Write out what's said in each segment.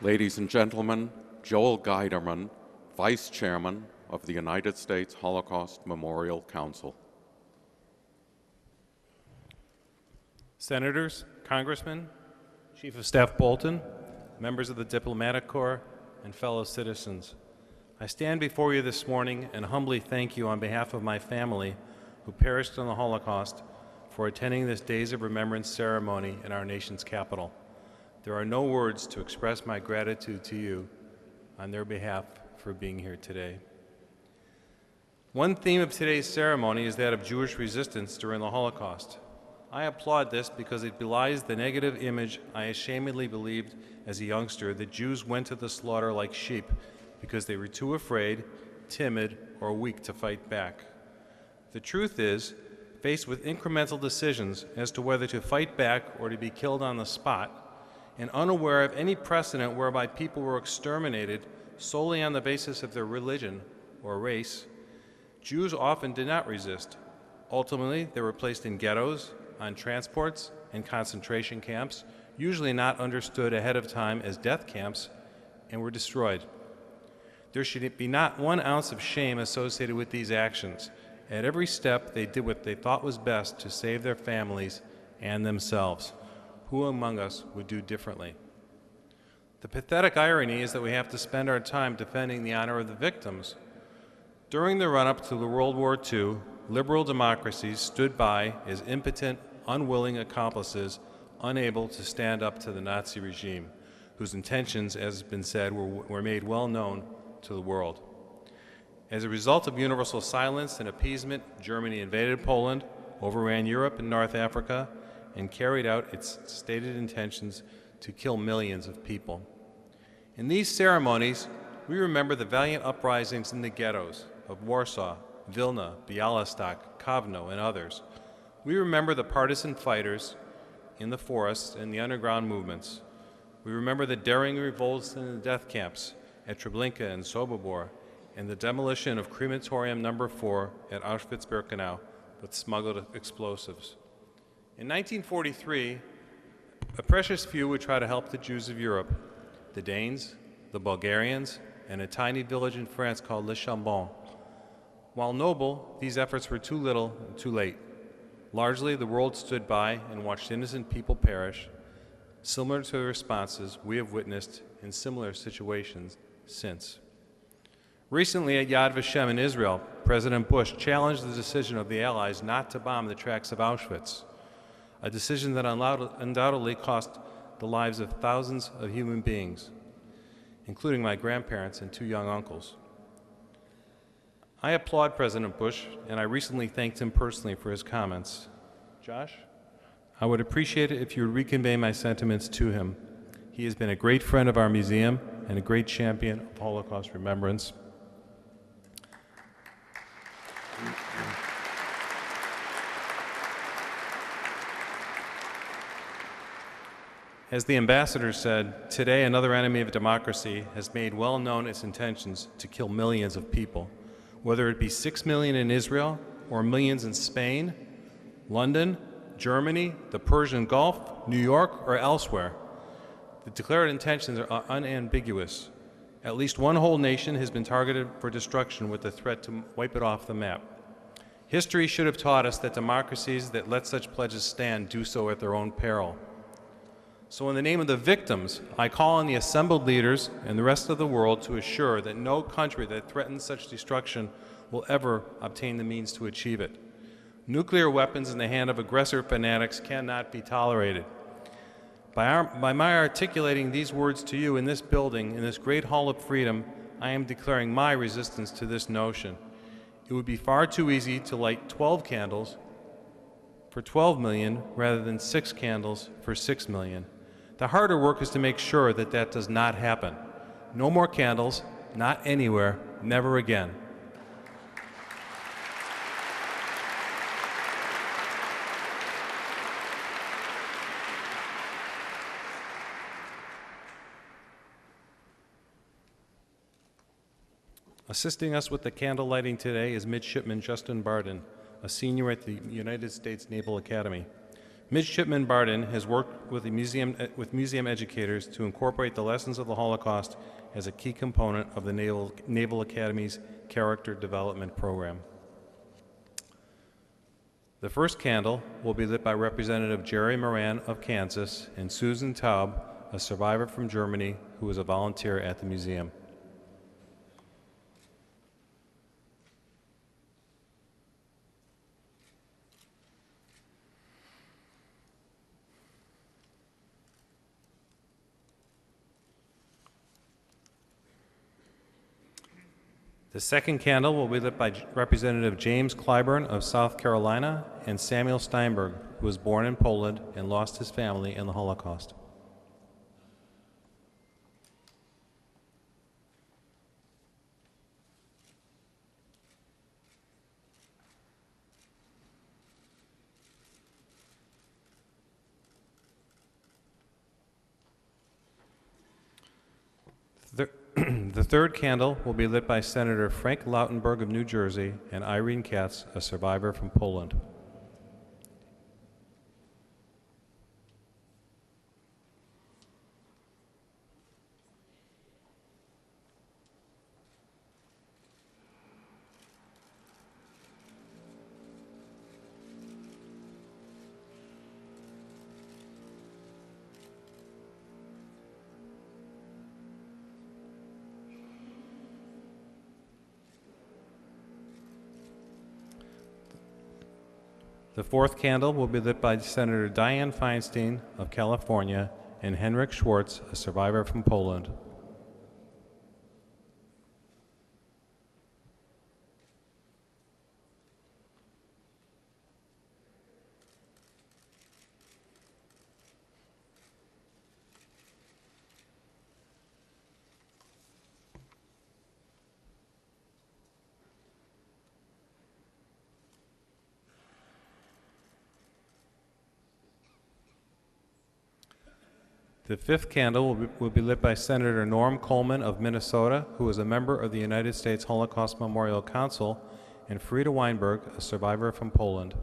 Ladies and gentlemen, Joel Geiderman, Vice Chairman of the United States Holocaust Memorial Council. Senators, Congressmen, Chief of Staff Bolton, members of the Diplomatic Corps, and fellow citizens, I stand before you this morning and humbly thank you on behalf of my family who perished in the Holocaust for attending this Days of Remembrance ceremony in our nation's capital. There are no words to express my gratitude to you on their behalf for being here today. One theme of today's ceremony is that of Jewish resistance during the Holocaust. I applaud this because it belies the negative image I ashamedly believed as a youngster that Jews went to the slaughter like sheep because they were too afraid, timid, or weak to fight back. The truth is, faced with incremental decisions as to whether to fight back or to be killed on the spot, and unaware of any precedent whereby people were exterminated solely on the basis of their religion or race, Jews often did not resist. Ultimately, they were placed in ghettos, on transports, and concentration camps, usually not understood ahead of time as death camps, and were destroyed. There should be not 1 ounce of shame associated with these actions. At every step, they did what they thought was best to save their families and themselves. Who among us would do differently? The pathetic irony is that we have to spend our time defending the honor of the victims. During the run-up to the World War II, liberal democracies stood by as impotent, unwilling accomplices, unable to stand up to the Nazi regime, whose intentions, as has been said, were made well known to the world. As a result of universal silence and appeasement, Germany invaded Poland, overran Europe and North Africa, and carried out its stated intentions to kill millions of people. In these ceremonies, we remember the valiant uprisings in the ghettos of Warsaw, Vilna, Bialystok, Kovno, and others. We remember the partisan fighters in the forests and the underground movements. We remember the daring revolts in the death camps at Treblinka and Sobibor, and the demolition of crematorium number 4 at Auschwitz-Birkenau with smuggled explosives. In 1943, a precious few would try to help the Jews of Europe, the Danes, the Bulgarians, and a tiny village in France called Le Chambon. While noble, these efforts were too little and too late. Largely, the world stood by and watched innocent people perish, similar to the responses we have witnessed in similar situations since. Recently at Yad Vashem in Israel, President Bush challenged the decision of the Allies not to bomb the tracks of Auschwitz, a decision that undoubtedly cost the lives of thousands of human beings, including my grandparents and 2 young uncles. I applaud President Bush, and I recently thanked him personally for his comments. Josh, I would appreciate it if you would reconvey my sentiments to him. He has been a great friend of our museum and a great champion of Holocaust remembrance. As the ambassador said, today another enemy of democracy has made well known its intentions to kill millions of people, whether it be 6 million in Israel or millions in Spain, London, Germany, the Persian Gulf, New York, or elsewhere. The declared intentions are unambiguous. At least one whole nation has been targeted for destruction with the threat to wipe it off the map. History should have taught us that democracies that let such pledges stand do so at their own peril. So in the name of the victims, I call on the assembled leaders and the rest of the world to assure that no country that threatens such destruction will ever obtain the means to achieve it. Nuclear weapons in the hand of aggressor fanatics cannot be tolerated. By my articulating these words to you in this building, in this great hall of freedom, I am declaring my resistance to this notion. It would be far too easy to light 12 candles for 12 million rather than 6 candles for 6 million. The harder work is to make sure that that does not happen. No more candles, not anywhere, never again. Assisting us with the candle lighting today is Midshipman Justin Barden, a senior at the United States Naval Academy. Midshipman Barden has worked with museum educators to incorporate the lessons of the Holocaust as a key component of the Naval Academy's character development program. The first candle will be lit by Representative Jerry Moran of Kansas and Susan Taub, a survivor from Germany who was a volunteer at the museum. The second candle will be lit by Representative James Clyburn of South Carolina and Samuel Steinberg, who was born in Poland and lost his family in the Holocaust. The third candle will be lit by Senator Frank Lautenberg of New Jersey and Irene Katz, a survivor from Poland. The fourth candle will be lit by Senator Dianne Feinstein of California and Henryk Schwartz, a survivor from Poland. The fifth candle will be lit by Senator Norm Coleman of Minnesota, who is a member of the United States Holocaust Memorial Council, and Frida Weinberg, a survivor from Poland.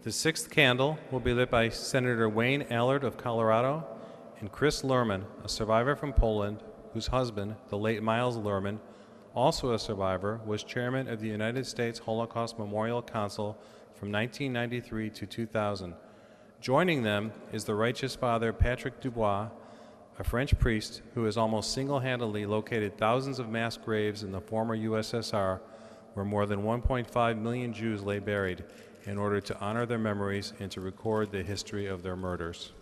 The sixth candle will be lit by Senator Wayne Allard of Colorado and Chris Lerman, a survivor from Poland, whose husband, the late Miles Lerman, also a survivor, was chairman of the United States Holocaust Memorial Council from 1993 to 2000. Joining them is the righteous Father Patrick Dubois, a French priest who has almost single-handedly located thousands of mass graves in the former USSR, where more than 1.5 million Jews lay buried, in order to honor their memories and to record the history of their murders.